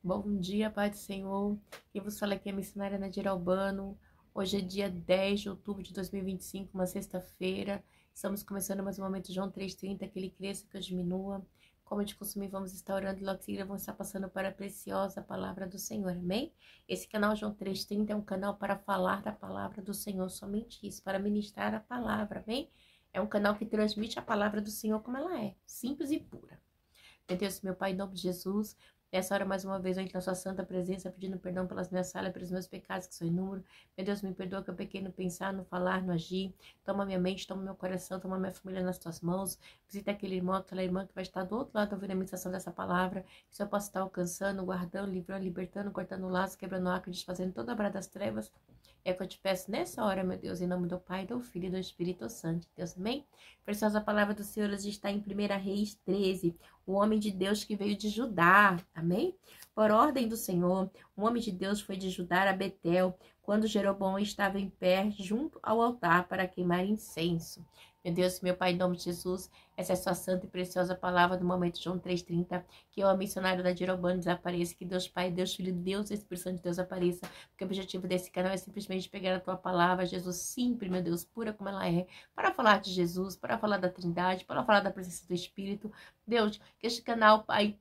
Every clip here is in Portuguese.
Bom dia, Pai do Senhor. Quem vos fala aqui é a missionária Nadir Albano. Hoje é dia 10 de outubro de 2025, uma sexta-feira. Estamos começando mais um momento João 3,30, que ele cresça, que eu diminua. Como de costume, vamos estar orando e logo em seguida vamos estar passando para a preciosa palavra do Senhor, amém? Esse canal João 3,30 é um canal para falar da palavra do Senhor, somente isso, para ministrar a palavra, amém? É um canal que transmite a palavra do Senhor como ela é, simples e pura. Meu Deus, meu Pai, em nome de Jesus, nessa hora mais uma vez eu entro na sua santa presença, pedindo perdão pelas minhas falhas, pelos meus pecados que são inúmeros. Meu Deus, me perdoa que eu pequei no pensar, no falar, no agir. Toma minha mente, toma meu coração, toma minha família nas tuas mãos. Visita aquele irmão, aquela irmã que vai estar do outro lado ouvindo a meditação dessa palavra. Que o Senhor possa estar alcançando, guardando, livrando, libertando, cortando o laço, quebrando o arco, desfazendo toda a obra das trevas. É o que eu te peço nessa hora, meu Deus, em nome do Pai, do Filho e do Espírito Santo. Deus, amém? Preciosa palavra do Senhor hoje está em 1 Reis 13. O homem de Deus que veio de Judá, amém? Por ordem do Senhor, o homem de Deus foi de Judá a Betel, quando Jeroboão estava em pé junto ao altar para queimar incenso. Meu Deus, meu Pai, em nome de Jesus, essa é a sua santa e preciosa palavra do momento João 3,30, que eu, a missionária da Jeroboão, desapareça, que Deus Pai, Deus Filho, Deus Espírito Santo de Deus apareça, porque o objetivo desse canal é simplesmente pegar a tua palavra, Jesus, sempre, meu Deus, pura como ela é, para falar de Jesus, para falar da Trindade, para falar da presença do Espírito. Deus, que este canal, Pai,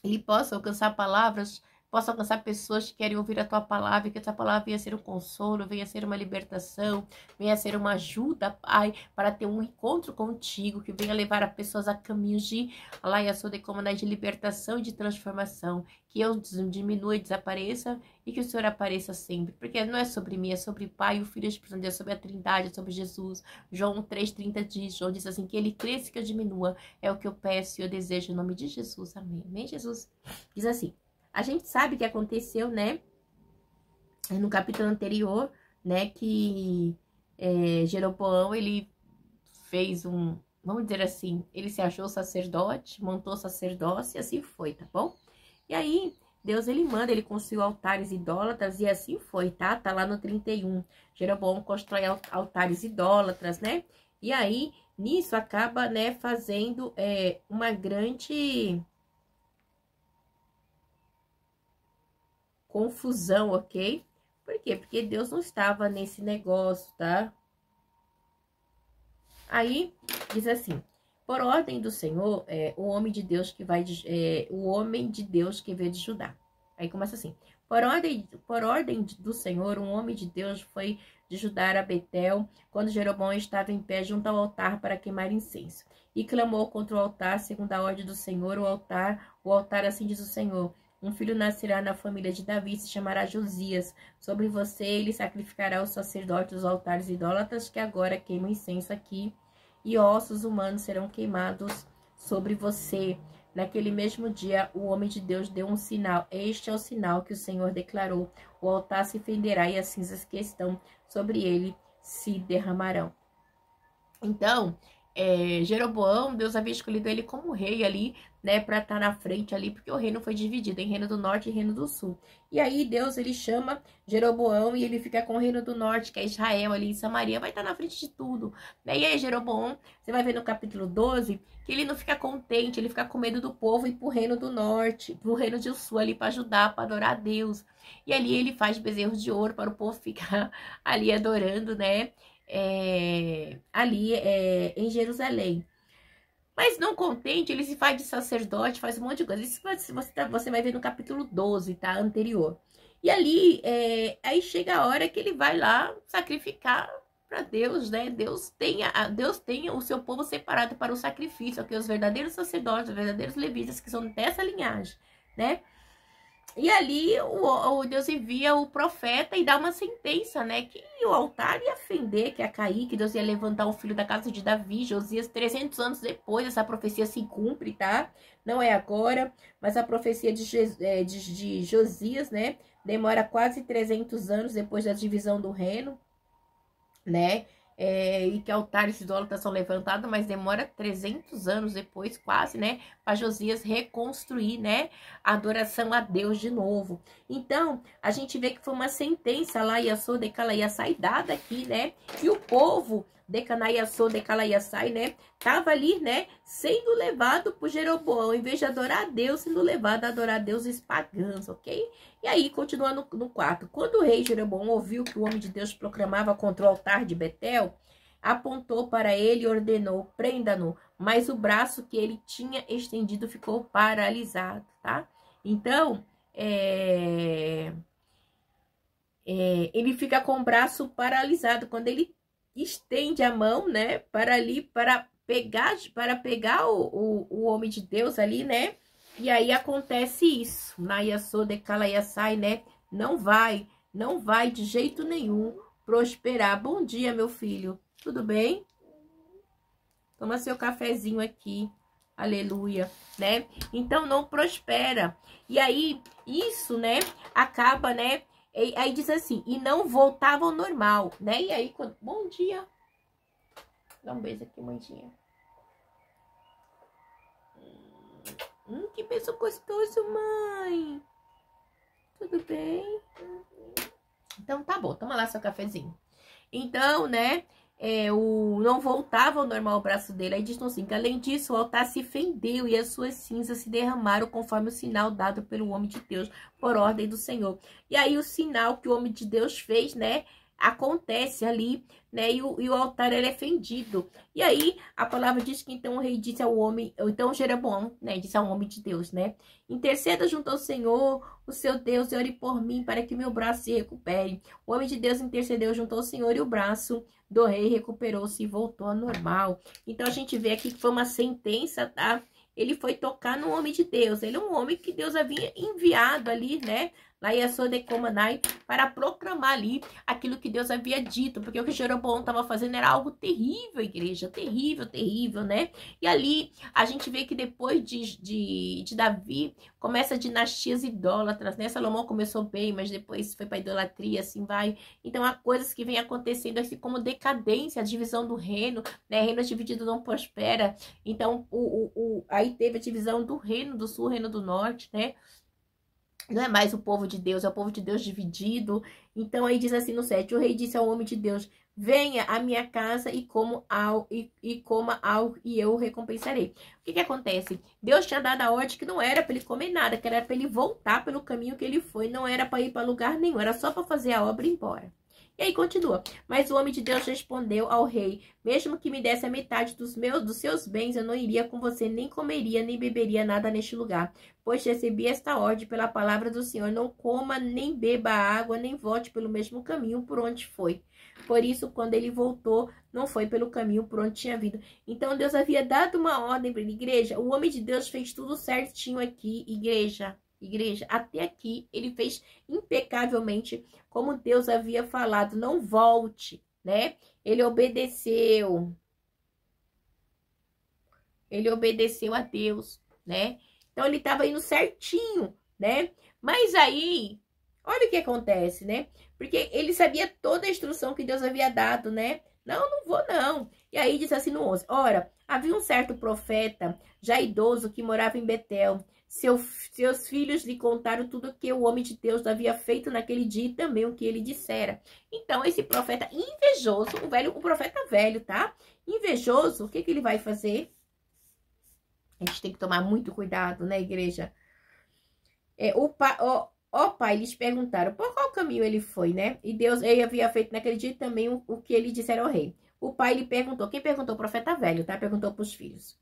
ele possa alcançar palavras, possa alcançar pessoas que querem ouvir a tua palavra, e que essa palavra venha ser um consolo, venha ser uma libertação, venha ser uma ajuda, Pai, para ter um encontro contigo, que venha levar as pessoas a caminhos de de libertação e de transformação, que eu diminua e desapareça, e que o Senhor apareça sempre, porque não é sobre mim, é sobre o Pai, o Filho e o Espírito Santo, é sobre a Trindade, é sobre Jesus. João 3,30 diz, João diz assim, que ele cresça e que eu diminua, é o que eu peço e eu desejo em nome de Jesus, amém, amém, Jesus? Diz assim, a gente sabe que aconteceu, né, no capítulo anterior, né, que Jeroboão, ele fez vamos dizer assim, ele se achou sacerdote, montou sacerdócio e assim foi, tá bom? E aí, Deus, ele manda, ele construiu altares idólatras e assim foi, tá? Tá lá no 31. Jeroboão constrói altares idólatras, né? E aí, nisso, acaba, né, fazendo uma grande confusão, ok? Por quê? Porque Deus não estava nesse negócio, tá? Aí, diz assim, por ordem do Senhor, o homem de Deus que veio de Judá. Aí começa assim, por ordem do Senhor, um homem de Deus foi de Judá a Betel, quando Jeroboão estava em pé junto ao altar para queimar incenso. E clamou contra o altar, segundo a ordem do Senhor, o altar assim diz o Senhor. Um filho nascerá na família de Davi, se chamará Josias. Sobre você ele sacrificará os sacerdotes dos altares idólatras que agora queimam incenso aqui, e ossos humanos serão queimados sobre você. Naquele mesmo dia, o homem de Deus deu um sinal. Este é o sinal que o Senhor declarou. O altar se fenderá e as cinzas que estão sobre ele se derramarão. Então, Jeroboão, Deus havia escolhido ele como rei ali, né, para estar na frente ali, porque o reino foi dividido em reino do norte e reino do sul. E aí Deus, ele chama Jeroboão e ele fica com o reino do norte, que é Israel ali em Samaria, vai estar na frente de tudo, né? E aí Jeroboão, você vai ver no capítulo 12, que ele não fica contente, ele fica com medo do povo e pro reino do norte, pro reino do sul ali para ajudar, para adorar a Deus. E ali ele faz bezerros de ouro para o povo ficar ali adorando, né? Ali em Jerusalém. Mas não contente, ele se faz de sacerdote, faz um monte de coisa. Isso você vai ver no capítulo 12, tá? Anterior. E ali, aí chega a hora que ele vai lá sacrificar para Deus, né? Deus tem o seu povo separado para o sacrifício, ok? Os verdadeiros sacerdotes, os verdadeiros levitas, que são dessa linhagem, né? E ali o Deus envia o profeta e dá uma sentença, né? Que o altar ia fender, que ia cair, que Deus ia levantar o filho da casa de Davi, Josias, 300 anos depois. Essa profecia se cumpre, tá? Não é agora, mas a profecia de Josias, né? Demora quase 300 anos depois da divisão do reino, né? E que altares idólatras são levantados, mas demora 300 anos depois, quase, né, para Josias reconstruir, né, a adoração a Deus de novo. Então, a gente vê que foi uma sentença lá, ia sair dada aqui, né, e o povo Decanaiaçô, Decalaiaçai, né? Tava ali, né? Sendo levado por Jeroboão, em vez de adorar a Deus, sendo levado a adorar deuses pagãos, ok? E aí, continuando no 4. Quando o rei Jeroboão ouviu que o homem de Deus proclamava contra o altar de Betel, apontou para ele e ordenou, prenda-no. Mas o braço que ele tinha estendido ficou paralisado, tá? Então, ele fica com o braço paralisado. Quando ele estende a mão, né, para ali, para pegar o homem de Deus ali, né? E aí acontece isso. Naiaçô de Calaiaçai, né? Não vai de jeito nenhum prosperar. Bom dia, meu filho. Tudo bem? Toma seu cafezinho aqui. Aleluia, né? Então não prospera. E aí, isso, né, acaba, né? Aí diz assim, e não voltava ao normal, né? E aí, quando... Bom dia. Dá um beijo aqui, mãezinha. Que beijo gostoso, mãe. Tudo bem? Então, tá bom. Toma lá seu cafezinho. Então, né, não voltava ao normal o braço dele. Aí diz assim, que além disso, o altar se fendeu e as suas cinzas se derramaram conforme o sinal dado pelo homem de Deus, por ordem do Senhor. E aí o sinal que o homem de Deus fez, né, acontece ali, né, e o altar ele é fendido. E aí a palavra diz que então o rei disse ao homem, então Jeroboão, né, disse ao homem de Deus, né, interceda junto ao Senhor, o seu Deus, e ore por mim para que meu braço se recupere. O homem de Deus intercedeu junto ao Senhor e o braço do rei recuperou-se e voltou ao normal. Então a gente vê aqui que foi uma sentença, tá? Ele foi tocar no homem de Deus. Ele é um homem que Deus havia enviado ali, né? Lá em Açodecomanai, para proclamar ali aquilo que Deus havia dito. Porque o que Jeroboão estava fazendo era algo terrível, igreja. Terrível, terrível, né? E ali a gente vê que depois de Davi, começa dinastias idólatras, né? Salomão começou bem, mas depois foi para idolatria, assim vai. Então há coisas que vêm acontecendo assim como decadência, a divisão do reino, né? Reino dividido não prospera. Então aí teve a divisão do reino do sul, reino do norte, né? Não é mais o povo de Deus, é o povo de Deus dividido. Então aí diz assim no 7, o rei disse ao homem de Deus, venha à minha casa e coma algo e eu o recompensarei. O que acontece? Deus tinha dado a ordem que não era para ele comer nada, que era para ele voltar pelo caminho que ele foi, não era para ir para lugar nenhum, era só para fazer a obra e ir embora. E aí continua, mas o homem de Deus respondeu ao rei, mesmo que me desse a metade dos seus bens, eu não iria com você, nem comeria, nem beberia nada neste lugar, pois recebi esta ordem pela palavra do Senhor, não coma, nem beba água, nem volte pelo mesmo caminho por onde foi. Por isso, quando ele voltou, não foi pelo caminho por onde tinha vindo. Então, Deus havia dado uma ordem para ele, igreja, o homem de Deus fez tudo certinho aqui, igreja, até aqui ele fez impecavelmente como Deus havia falado, não volte, né? Ele obedeceu a Deus, né? Então ele estava indo certinho, né? Mas aí, olha o que acontece, né? Porque ele sabia toda a instrução que Deus havia dado, né? Não vou não. E aí diz assim no 11, ora, havia um certo profeta, já idoso, que morava em Betel. Seus filhos lhe contaram tudo o que o homem de Deus havia feito naquele dia e também o que ele dissera. Então, esse profeta invejoso, o profeta velho, tá? Invejoso, o que ele vai fazer? A gente tem que tomar muito cuidado, né, igreja? Ó pai, eles perguntaram por qual caminho ele foi, né? E Deus, ele havia feito naquele dia também o que ele dissera ao rei. O pai lhe perguntou, quem perguntou? O profeta velho, tá? Perguntou para os filhos.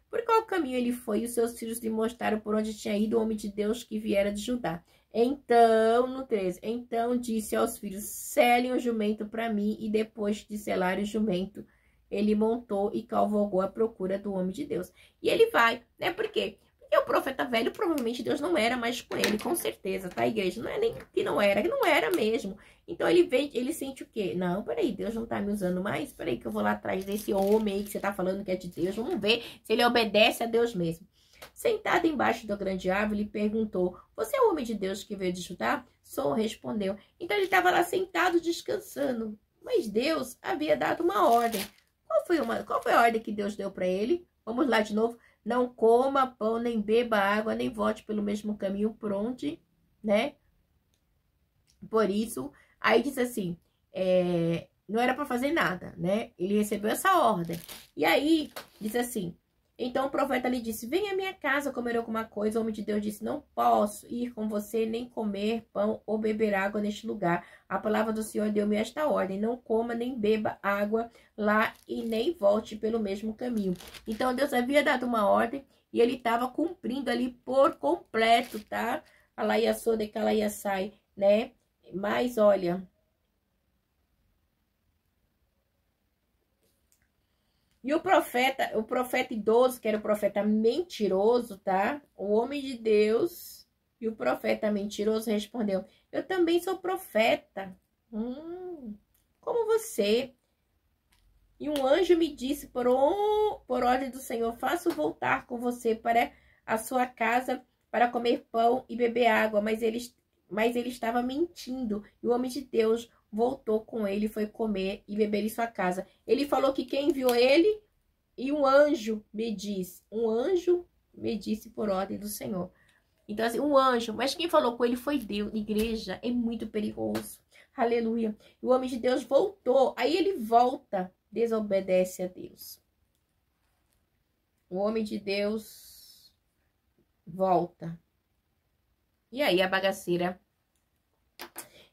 Por qual caminho ele foi? E os seus filhos lhe mostraram por onde tinha ido o homem de Deus que viera de Judá. Então, no 13, então disse aos filhos, selem o jumento para mim, e depois de selar o jumento, ele montou e cavalgou à procura do homem de Deus. E ele vai, né? Por quê? Porque o profeta velho, provavelmente Deus não era mais com ele, com certeza, tá, igreja? Não é nem que não era mesmo. Então ele vem, ele sente o quê? Não, peraí, Deus não tá me usando mais? Peraí que eu vou lá atrás desse homem aí que você tá falando que é de Deus. Vamos ver se ele obedece a Deus mesmo. Sentado embaixo da grande árvore, ele perguntou, você é o homem de Deus que veio de Judá? Sou, respondeu. Então ele estava lá sentado, descansando. Mas Deus havia dado uma ordem. Qual foi a ordem que Deus deu para ele? Vamos lá de novo. Não coma pão, nem beba água, nem volte pelo mesmo caminho por onde, né? Por isso, aí diz assim, não era para fazer nada, né? Ele recebeu essa ordem. E aí, diz assim, então o profeta lhe disse, venha à minha casa comer alguma coisa. O homem de Deus disse, não posso ir com você, nem comer pão ou beber água neste lugar. A palavra do Senhor deu-me esta ordem, não coma nem beba água lá e nem volte pelo mesmo caminho. Então Deus havia dado uma ordem e ele estava cumprindo ali por completo, tá? Alaia soda que alaia sai, né? Mas olha... E o profeta idoso, que era o profeta mentiroso, tá? O homem de Deus e o profeta mentiroso respondeu, eu também sou profeta, como você. E um anjo me disse, por ordem do Senhor, faço voltar com você para a sua casa para comer pão e beber água. Mas ele estava mentindo. E o homem de Deus voltou com ele, foi comer e beber em sua casa. Ele falou que quem enviou ele e um anjo me disse por ordem do Senhor. Então, assim, um anjo, mas quem falou com ele foi Deus. Igreja, é muito perigoso. Aleluia. O homem de Deus voltou, aí ele volta, desobedece a Deus. O homem de Deus volta. E aí a bagaceira...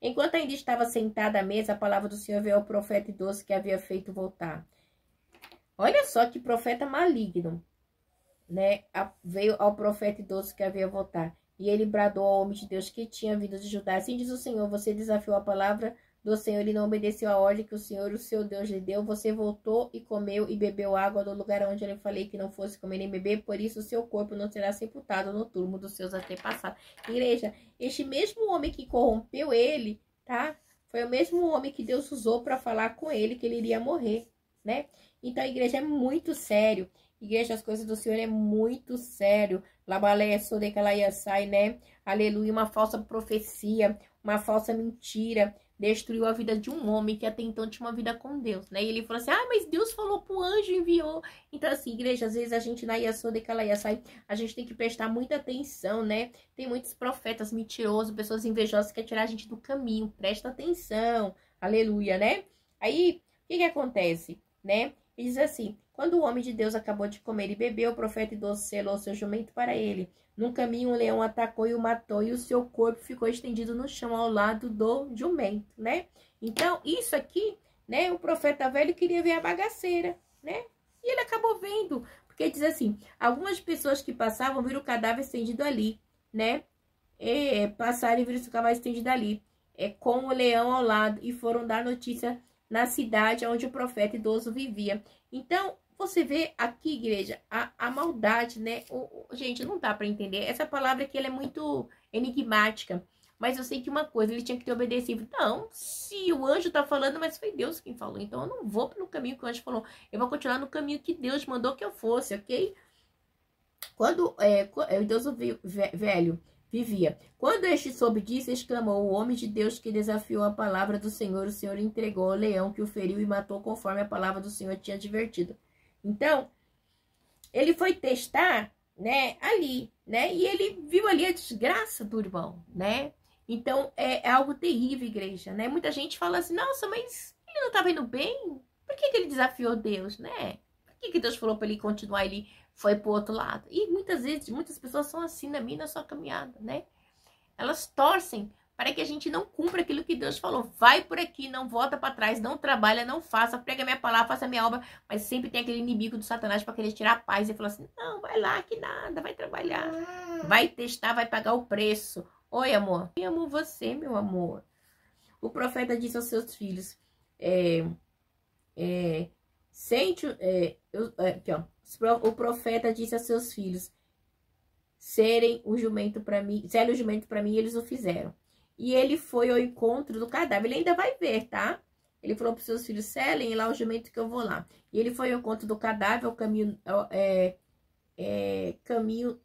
Enquanto ainda estava sentada à mesa, a palavra do Senhor veio ao profeta idoso que havia feito voltar. Olha só que profeta maligno, né? Veio ao profeta idoso que havia voltar. E ele bradou ao homem de Deus que tinha vindo de Judá. Assim diz o Senhor, você desafiou a palavra do Senhor e não obedeceu a ordem que o Senhor, o seu Deus, lhe deu. Você voltou e comeu e bebeu água do lugar onde eu lhe falei que não fosse comer nem beber. Por isso o seu corpo não será sepultado no túmulo dos seus antepassados. Igreja, este mesmo homem que corrompeu ele, tá? Foi o mesmo homem que Deus usou para falar com ele que ele iria morrer, né? Então a igreja é muito sério. Igreja, as coisas do Senhor é muito sério. Labaleia, sodecalaia, sai, né? Aleluia, uma falsa profecia, uma falsa mentira. Destruiu a vida de um homem que até então tinha uma vida com Deus, né? E ele falou assim, mas Deus falou pro anjo e enviou. Então, assim, igreja, às vezes a gente na Yasodecalaia sai, a gente tem que prestar muita atenção, né? Tem muitos profetas mentirosos, pessoas invejosas que querem tirar a gente do caminho. Presta atenção. Aleluia, né? Aí, o que acontece, né? E diz assim, quando o homem de Deus acabou de comer e beber, o profeta idoso selou seu jumento para ele. Num caminho, um leão atacou e o matou, e o seu corpo ficou estendido no chão ao lado do jumento, né? Então, isso aqui, né? O profeta velho queria ver a bagaceira, né? E ele acabou vendo, porque diz assim, algumas pessoas que passavam viram o cadáver estendido ali, né? Passaram e viram o cadáver estendido ali, com o leão ao lado, e foram dar notícia na cidade onde o profeta idoso vivia. Então, você vê aqui, igreja, a maldade, né? Gente, não dá para entender. Essa palavra aqui, ela é muito enigmática. Mas eu sei que uma coisa, ele tinha que ter obedecido. Não, se o anjo tá falando, mas foi Deus quem falou. Então, eu não vou pelo caminho que o anjo falou. Eu vou continuar no caminho que Deus mandou que eu fosse, ok? Quando o idoso velho vivia. Quando este soube disso, exclamou, o homem de Deus que desafiou a palavra do Senhor, o Senhor entregou ao leão que o feriu e matou conforme a palavra do Senhor tinha advertido. Então, ele foi testar, né, ali, né, e ele viu ali a desgraça do irmão, né. Então, é algo terrível, igreja, né. Muita gente fala assim, nossa, mas ele não estava indo bem? Por que ele desafiou Deus, né? Por que Deus falou para ele continuar, ele foi pro outro lado? E muitas vezes, muitas pessoas são assim na minha, na sua caminhada, né. Elas torcem para que a gente não cumpra aquilo que Deus falou. Vai por aqui, não volta para trás, não trabalha, não faça, prega minha palavra, faça minha obra. Mas sempre tem aquele inimigo do Satanás para querer tirar a paz e falar assim, não, vai lá que nada, vai trabalhar. Vai testar, vai pagar o preço. Oi, amor. Eu amo você, meu amor. O profeta disse aos seus filhos, o profeta disse aos seus filhos, selem o jumento para mim, e eles o fizeram. E ele foi ao encontro do cadáver. Ele ainda vai ver, tá? Ele falou para os seus filhos, selem lá o jumento que eu vou lá. E ele foi ao encontro do cadáver, o caminho... caminho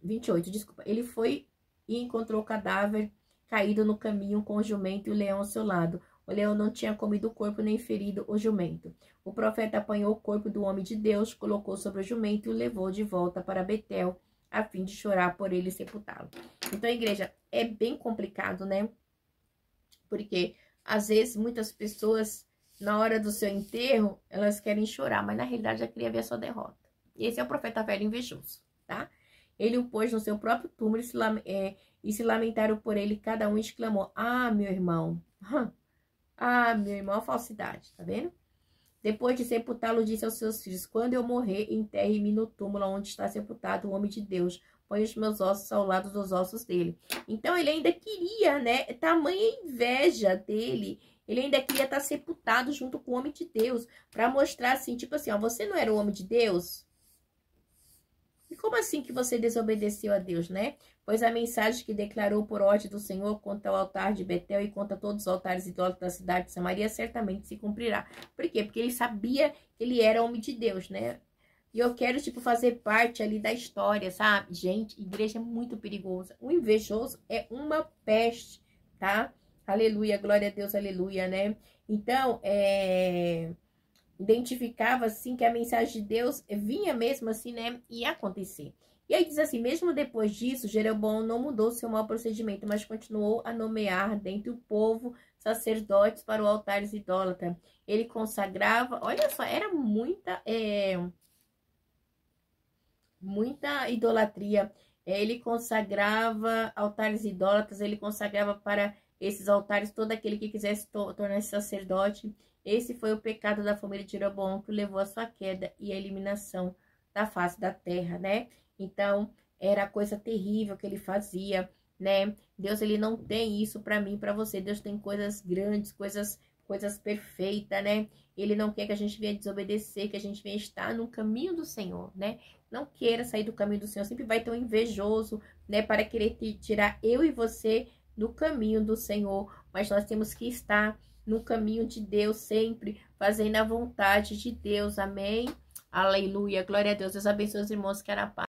28, desculpa. Ele foi e encontrou o cadáver caído no caminho com o jumento e o leão ao seu lado. O leão não tinha comido o corpo nem ferido o jumento. O profeta apanhou o corpo do homem de Deus, colocou sobre o jumento e o levou de volta para Betel, a fim de chorar por ele e sepultá-lo. Então, igreja, é bem complicado, né? Porque, às vezes, muitas pessoas, na hora do seu enterro, elas querem chorar, mas na realidade ela queria ver a sua derrota. Esse é o profeta velho invejoso, tá? Ele o pôs no seu próprio túmulo e se lamentaram por ele, cada um exclamou, ah, meu irmão, ah, meu irmão, a falsidade, tá vendo? Depois de sepultá-lo, disse aos seus filhos, quando eu morrer, enterre-me no túmulo onde está sepultado o homem de Deus, põe os meus ossos ao lado dos ossos dele. Então, ele ainda queria, né, tamanha inveja dele, ele ainda queria estar sepultado junto com o homem de Deus, para mostrar assim, tipo assim, ó, você não era o homem de Deus? E como assim que você desobedeceu a Deus, né? Pois a mensagem que declarou por ordem do Senhor contra o altar de Betel e contra todos os altares idólatras da cidade de Samaria certamente se cumprirá. Por quê? Porque ele sabia que ele era homem de Deus, né? E eu quero, tipo, fazer parte ali da história, sabe? Gente, igreja é muito perigosa. O invejoso é uma peste, tá? Aleluia, glória a Deus, aleluia, né? Então, identificava assim que a mensagem de Deus vinha mesmo assim, né? Ia acontecer. E aí diz assim, mesmo depois disso, Jeroboão não mudou seu mau procedimento, mas continuou a nomear dentre o povo sacerdotes para o altar idólatra. Ele consagrava, olha só, era muita idolatria. Ele consagrava altares idólatras, ele consagrava para esses altares todo aquele que quisesse tornar-se sacerdote. Esse foi o pecado da família de Jeroboão que levou à sua queda e à eliminação da face da terra, né? Então, era coisa terrível que ele fazia, né? Deus, ele não tem isso para mim, para você. Deus tem coisas grandes, coisas perfeitas, né? Ele não quer que a gente venha desobedecer, que a gente venha estar no caminho do Senhor, né? Não queira sair do caminho do Senhor. Sempre vai ter um invejoso, né? Para querer tirar eu e você do caminho do Senhor. Mas nós temos que estar no caminho de Deus sempre, fazendo a vontade de Deus. Amém? Aleluia. Glória a Deus. Deus abençoe os irmãos que era paz.